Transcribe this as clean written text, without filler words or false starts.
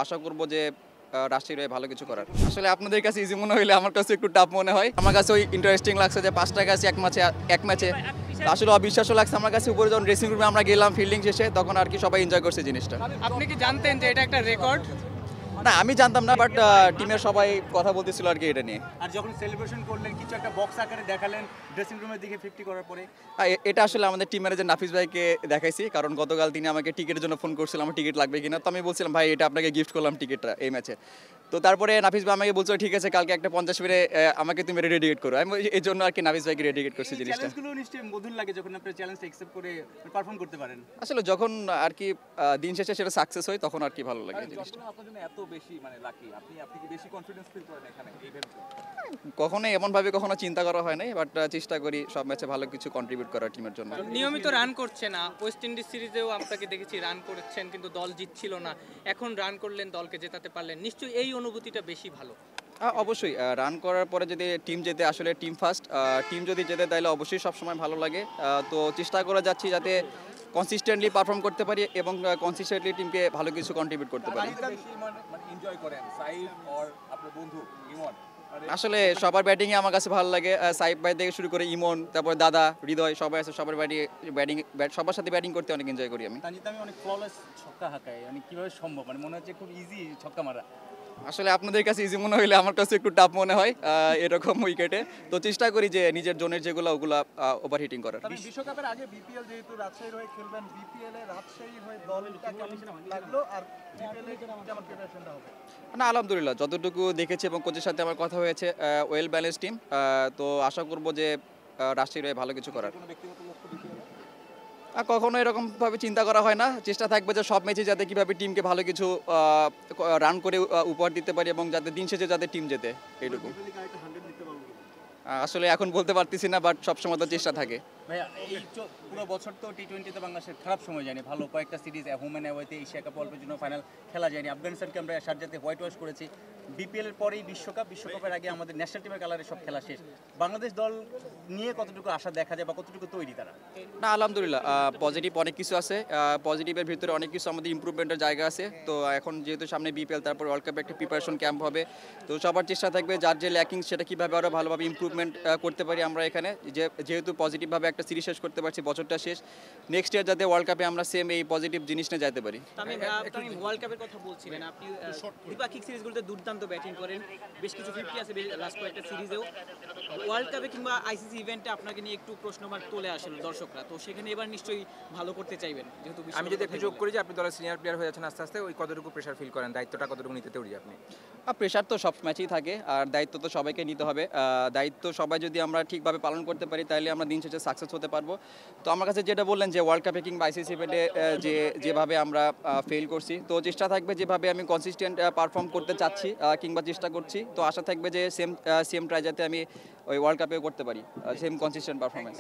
আশা করব যে রাজশাহীর হয়ে ভালো কিছু করার। আসলে আপনাদের কাছে ইজি মনে হইলে আমার কাছে একটু টাফ মনে হয়। আমার কাছে ওই ইন্টারেস্টিং লাগছে যে ৫টা ম্যাচ এক ম্যাচে আসলে অবিশ্বাস্য লাগছে আমার কাছে। উপরে যখন ড্রেসিং রুমে আমরা গেলাম ফিল্ডিং শেষে, তখন আর কি সবাই এনজয় করছে জিনিসটা। আপনি কি জানতেন যে এটা একটা রেকর্ড? না, আমি জানতাম না, বাট টিমের সবাই কথা বলতেছিল আর কি এটা নিয়ে। আর যখন সেলিব্রেশন করলেন কিছু একটা বক্স আকারে দেখালেন ড্রেসিং রুমের দিকে 50 করার পরে, এটা আসলে আমাদের টিম ম্যানেজার নাফিস ভাইকে দেখাইছি, কারণ গতকাল তিনি আমাকে টিকিটের জন্য ফোন করছিলাম আমার টিকিট লাগবে কিনা। তো আমি বলছিলাম ভাই এটা আপনাকে গিফট করলাম টিকিটটা এই ম্যাচে। তো তারপরে নাফিস ভাই আমাকে বলছিল ঠিক আছে কালকে একটা 50 মিনিটে আমাকে তুমি রেডিকেট করো। আমি এই জন্য আর কি নাফিস ভাইকে রেডিকেট করছি জিনিসটা। চ্যালেঞ্জগুলো নিশ্চয়ই মধুর লাগে যখন আপনি চ্যালেঞ্জটা অ্যাকসেপ্ট করে পারফর্ম করতে পারেন। আসলে যখন আর কি দিন শেষে সেটা সাকসেস হয় তখন আর কি ভালো লাগে জিনিসটা। আপনার জন্য এত বেশি মানে লাকি, আপনি কি বেশি কনফিডেন্স ফিল করেন এখানে এই ইভেন্টে? কখনোই এমনভাবে কখনো চিন্তা করা হয় নাই, বাট চেষ্টা করি সব ম্যাচে ভালো কিছু কন্ট্রিবিউট করার টিমের জন্য। নিয়মিত রান করছে না, ওয়েস্ট ইন্ডিজ সিরিজেও আপনাকে দেখেছি রান করেছেন কিন্তু দল জিতছিল না, এখন রান করলেন দলকে জেতাতে পারলেন, নিশ্চয়ই এই অনুভূতিটা বেশি ভালো। অবশ্যই রান করার পরে যদি টিম জেতে, আসলে টিম ফার্স্ট, টিম যদি জেতে তাহলে অবশ্যই সবসময় ভালো লাগে। তো চেষ্টা করে যাচ্ছি যাতে কনসিস্টেন্টলি পারফর্ম করতে পারি এবং কনসিস্টেন্টলি টিমকে ভালো কিছু কন্ট্রিবিউট করতে পারি। বেশি মানে এনজয় করেন সাইফ অর আপনার বন্ধু ইমন? আসলে সবার ব্যাটিংয়ে আমার কাছে ভালো লাগে। সাইফ ভাই থেকে শুরু করে ইমন, তারপর দাদা, হৃদয়, সবাই আছে। সবার সবার সাথে ব্যাটিং করতে অনেক এনজয় করি আমি। তানজিদ আমি অনেক ফ্ললেস ছক্কা হাঁকাই, মানে কিভাবে সম্ভব? মানে মনে হচ্ছে খুব ইজি ছক্কা মারা। আসলে আপনাদের কাছে ইজি মনে হইলে আমার কাছে একটু টাফ মনে হয় এরকম উইকেটে। তো চেষ্টা করি যে নিজের জোনের যেগুলো ওগুলা ওভার হিটিং করার। তবে বিশ্বকাপের আগে বিপিএল যেহেতু রাজশাহীর হয়ে খেলবেন, বিপিএল এ রাজশাহীর হয়ে দলটা কেমন লাগলো আর বিপিএল এ কেমন প্রিপারেশনটা হবে? না, আলহামদুলিল্লাহ যতটুকু দেখেছি এবং কোচের সাথে আমার কথা হয়েছে, ওয়েল ব্যালেন্স টিম। তো আশা করব যে রাজশাহীর হয়ে ভালো কিছু করার। কোনো ব্যক্তিগত লক্ষ্য বিপিএল? কখনো এরকমভাবে চিন্তা করা হয় না। চেষ্টা থাকবে যে সব ম্যাচে যাতে কীভাবে টিমকে ভালো কিছু রান করে উপহার দিতে পারি এবং যাতে দিন শেষে যাতে টিম জেতে এইটুকু। আসলে এখন বলতে পারতেছি না, বাট সবসময় তো চেষ্টা থাকে। ভাইয়া এই পুরো বছর তো টি-20তে বাংলাদেশের খারাপ সময় যায়নি, ভালো কয়েকটা সিরিজ হোম অ্যান্ড অ্যাওয়েতে এশিয়া কাপ অল্পের জন্য ফাইনাল খেলা যায়নি। আফগানিস্তানকে আমরা শারজাতে হোয়াইট ওয়াশ করেছি। বিপিএলের পরেই বিশ্বকাপের আগে আমাদের ন্যাশনাল টিমের কালারে সব খেলা শেষ। বাংলাদেশ দল নিয়ে কতটুকু আশা দেখা যায় বা কতটুকু তৈরি তারা? না, আলহামদুলিল্লাহ পজিটিভ অনেক কিছু আছে। পজিটিভের ভিতরে অনেক কিছু আমাদের ইমপ্রুভমেন্টের জায়গা আছে। তো এখন যেহেতু সামনে বিপিএল, তারপর ওয়ার্ল্ড কাপে একটা প্রিপারেশন ক্যাম্প হবে, তো সবার চেষ্টা থাকবে যার যে ল্যাকিং সেটা কীভাবে আরও ভালোভাবে ইমপ্রুভমেন্ট করতে পারি আমরা এখানে। যেহেতু পজিটিভভাবে একটা সিরিজ শেষ করতে পারছি, বছরটা শেষ, নেক্সট ইয়ার যাতে ওয়ার্ল্ড কাপে আমরা সেম এই পজিটিভ জিনিস নিয়ে যেতে পারি। আমি ওয়ার্ল্ড কাপের কথা বলছিলেন, আপনি দ্বিপাক্ষিক সিরিজগুলোতে দুর্দান্ত ব্যাটিং করেন, বেশ কিছু 50 আছে লাস্ট কয়েকটা সিরিজেও। ওয়ার্ল্ড কাপে কিংবা আইসিসি ইভেন্টে আপনাকে নিয়ে একটু প্রশ্নমার্ক তোলে আসলে দর্শকরা, তো সেখানে এবার নিশ্চয়ই ভালো করতে চাইবেন যেহেতু আমি যদি একটু যোগ করি যে আপনি দলের সিনিয়র প্লেয়ার হয়ে আছেন আস্তে আস্তে, ওই কতটুকু প্রেশার ফিল করেন, দায়িত্বটা কতটুকু নিতে তৈরি আপনি? প্রেশার তো সব ম্যাচেই থাকে, আর দায়িত্ব তো সবাইকে নিতে হবে। দায়িত্ব সবাই যদি আমরা ঠিকভাবে পালন করতে পারি তাহলে আমরা দিন শেষে সাকসেস হতে পারবো। তো আমার কাছে যেটা বললেন যে ওয়ার্ল্ড কাপে কিংবা আইসিসি ইভেন্টে যেভাবে আমরা ফেল করছি, তো চেষ্টা থাকবে যেভাবে আমি কনসিস্টেন্ট পারফর্ম করতে চাচ্ছি কিংবা চেষ্টা করছি, তো আশা থাকবে যে সেম ট্রাই যাতে আমি ওই ওয়ার্ল্ড কাপেও করতে পারি, সেম কনসিস্টেন্ট পারফরমেন্স।